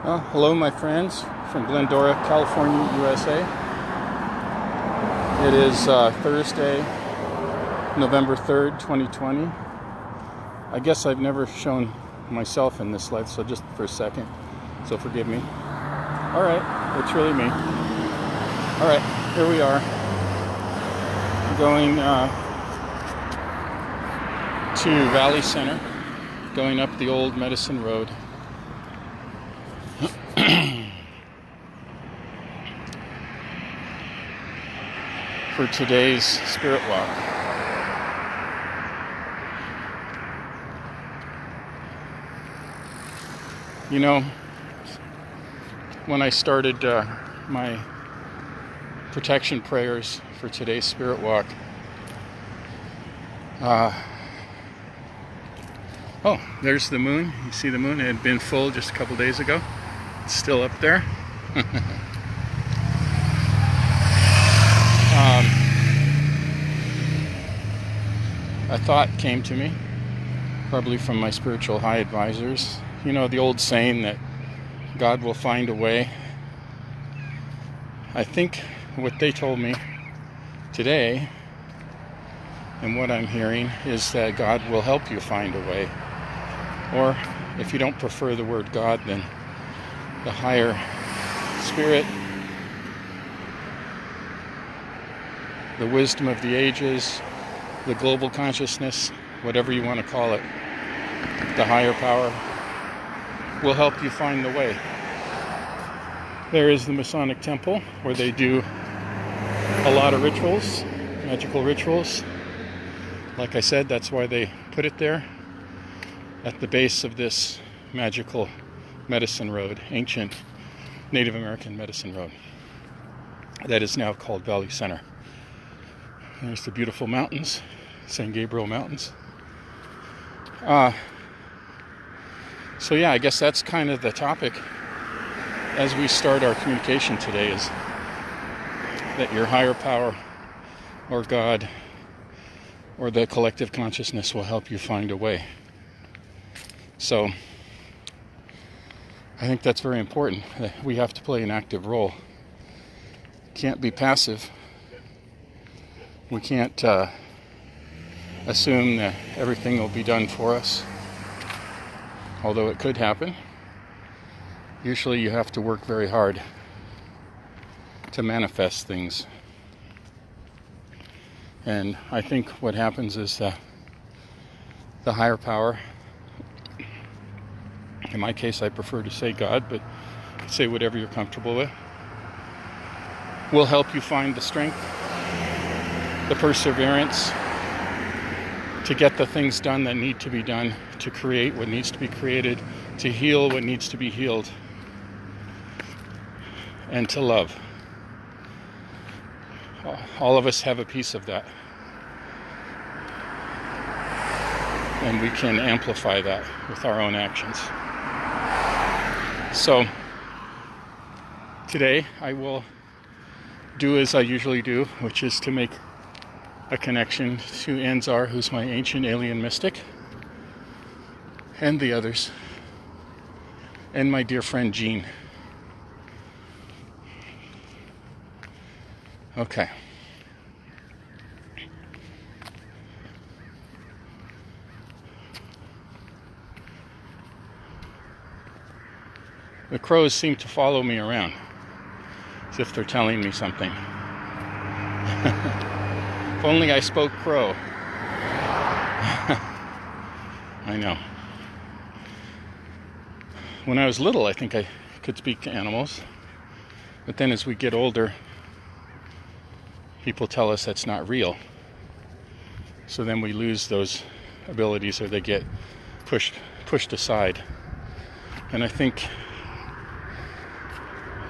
Hello, my friends from Glendora, California, USA. It is Thursday, November 3rd, 2020. I guess I've never shown myself in this light, so just for a second, so forgive me. All right, it's really me. All right, here we are, going to Valley Center, going up the old Medicine Road. For today's spirit walk. You know, when I started my protection prayers for today's spirit walk, oh, there's the moon. You see the moon? It had been full just a couple days ago. It's still up there. A thought came to me, probably from my spiritual high advisors. You know, the old saying that God will find a way. I think what they told me today, and what I'm hearing, is that God will help you find a way. Or, if you don't prefer the word God, then the higher spirit, the wisdom of the ages, the global consciousness, whatever you want to call it, the higher power, will help you find the way. There is the Masonic Temple, where they do a lot of rituals, magical rituals. Like I said, that's why they put it there, at the base of this magical medicine road, ancient Native American medicine road, that is now called Valley Center. There's the beautiful mountains, San Gabriel Mountains. So yeah, I guess that's kind of the topic as we start our communication today, is that your higher power, or God, or the collective consciousness will help you find a way. So I think that's very important. We have to play an active role. Can't be passive. We can't assume that everything will be done for us, although it could happen. Usually you have to work very hard to manifest things. And I think what happens is that the higher power, in my case I prefer to say God, but say whatever you're comfortable with, will help you find the strength, the perseverance to get the things done that need to be done, to create what needs to be created, to heal what needs to be healed, and to love. All of us have a piece of that, and we can amplify that with our own actions. So today I will do as I usually do, which is to make a connection to Anzar, who's my ancient alien mystic, and the others, and my dear friend Jean. Okay. The crows seem to follow me around, as if they're telling me something. If only I spoke crow. I know. When I was little, I think I could speak to animals. But then as we get older, people tell us that's not real. So then we lose those abilities, or they get pushed aside. And I think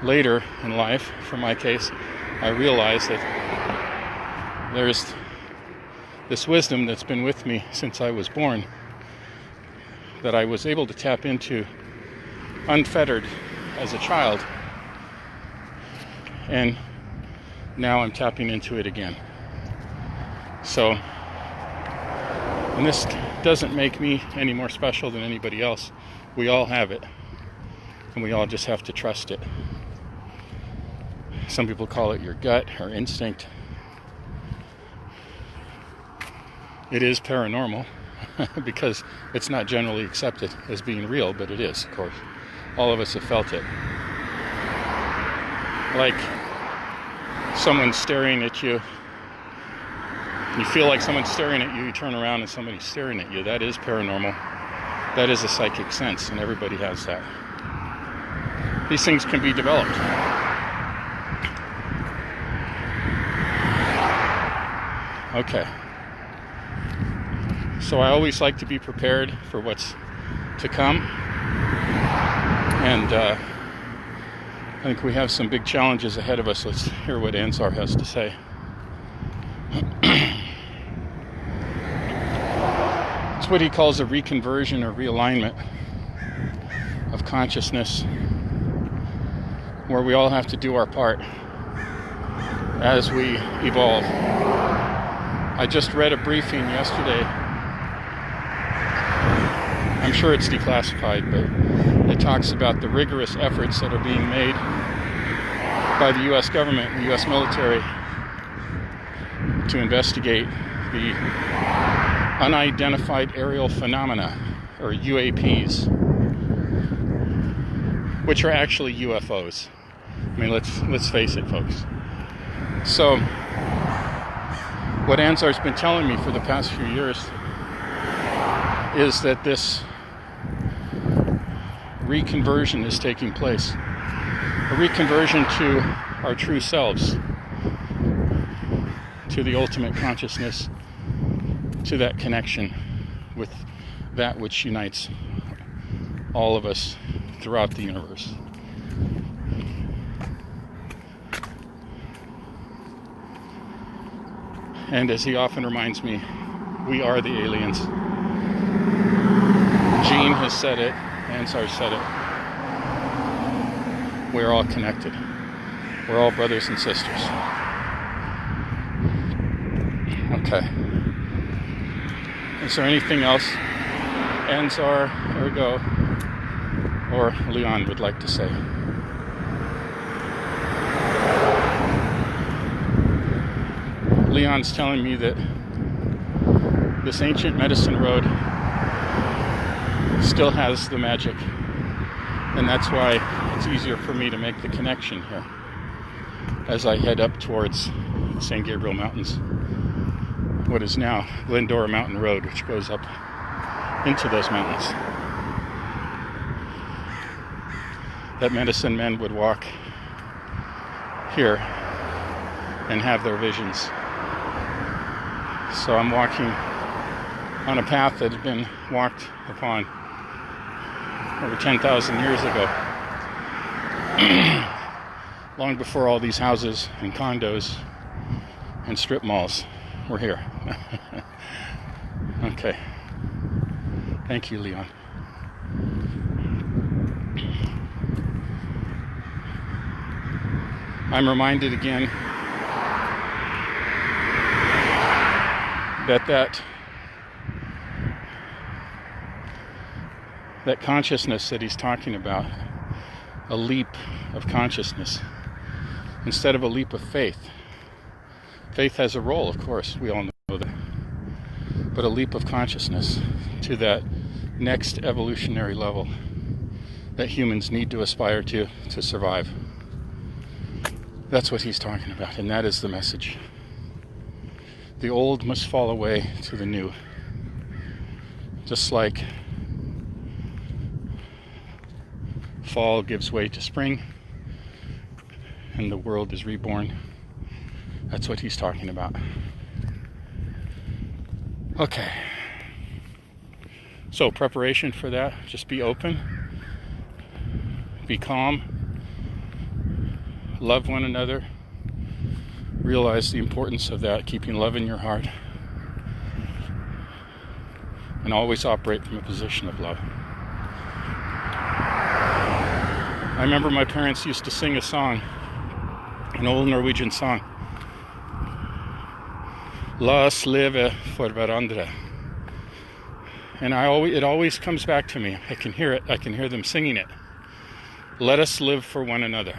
later in life, for my case, I realized that there's this wisdom that's been with me since I was born, that I was able to tap into unfettered as a child, and now I'm tapping into it again. So, and this doesn't make me any more special than anybody else. We all have it. And we all just have to trust it. Some people call it your gut or instinct. It is paranormal because it's not generally accepted as being real, but it is, of course. All of us have felt it. Like someone staring at you. You feel like someone's staring at you, you turn around and somebody's staring at you. That is paranormal. That is a psychic sense, and everybody has that. These things can be developed. Okay. So I always like to be prepared for what's to come. And I think we have some big challenges ahead of us. Let's hear what Ansar has to say. It's what he calls a reconversion or realignment of consciousness, where we all have to do our part as we evolve. I just read a briefing yesterday. I'm sure it's declassified, but it talks about the rigorous efforts that are being made by the U.S. government and the U.S. military to investigate the unidentified aerial phenomena, or UAPs, which are actually UFOs. I mean, let's face it, folks. So, what Ansar's been telling me for the past few years is that this reconversion is taking place. A reconversion to our true selves, to the ultimate consciousness, to that connection with that which unites all of us throughout the universe. And as he often reminds me, we are the aliens. Gene has said it, Ansar said it. We're all connected. We're all brothers and sisters. Okay. Is there anything else Ansar, Ergo, or Leon would like to say? Leon's telling me that this ancient medicine road still has the magic, and that's why it's easier for me to make the connection here as I head up towards San Gabriel Mountains, what is now Glendora Mountain Road, which goes up into those mountains. That medicine men would walk here and have their visions. So I'm walking on a path that had been walked upon over 10,000 years ago. Long before all these houses and condos and strip malls were here. Okay. Thank you, Leon. I'm reminded again that consciousness that he's talking about, a leap of consciousness, instead of a leap of faith. Faith has a role, of course, we all know that. But a leap of consciousness to that next evolutionary level that humans need to aspire to survive. That's what he's talking about, and that is the message. The old must fall away to the new. Just like fall gives way to spring and the world is reborn. That's what he's talking about. Okay. So preparation for that, just be open, be calm, love one another, realize the importance of that, keeping love in your heart, and always operate from a position of love. I remember my parents used to sing a song, an old Norwegian song. La oss leve for hverandre. And it always comes back to me. I can hear it. I can hear them singing it. Let us live for one another.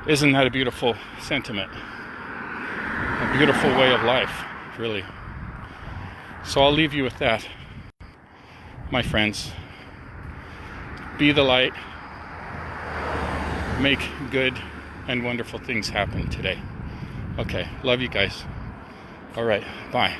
Isn't that a beautiful sentiment? A beautiful way of life, really. So I'll leave you with that, my friends. Be the light. Make good and wonderful things happen today. Okay, love you guys. All right, bye.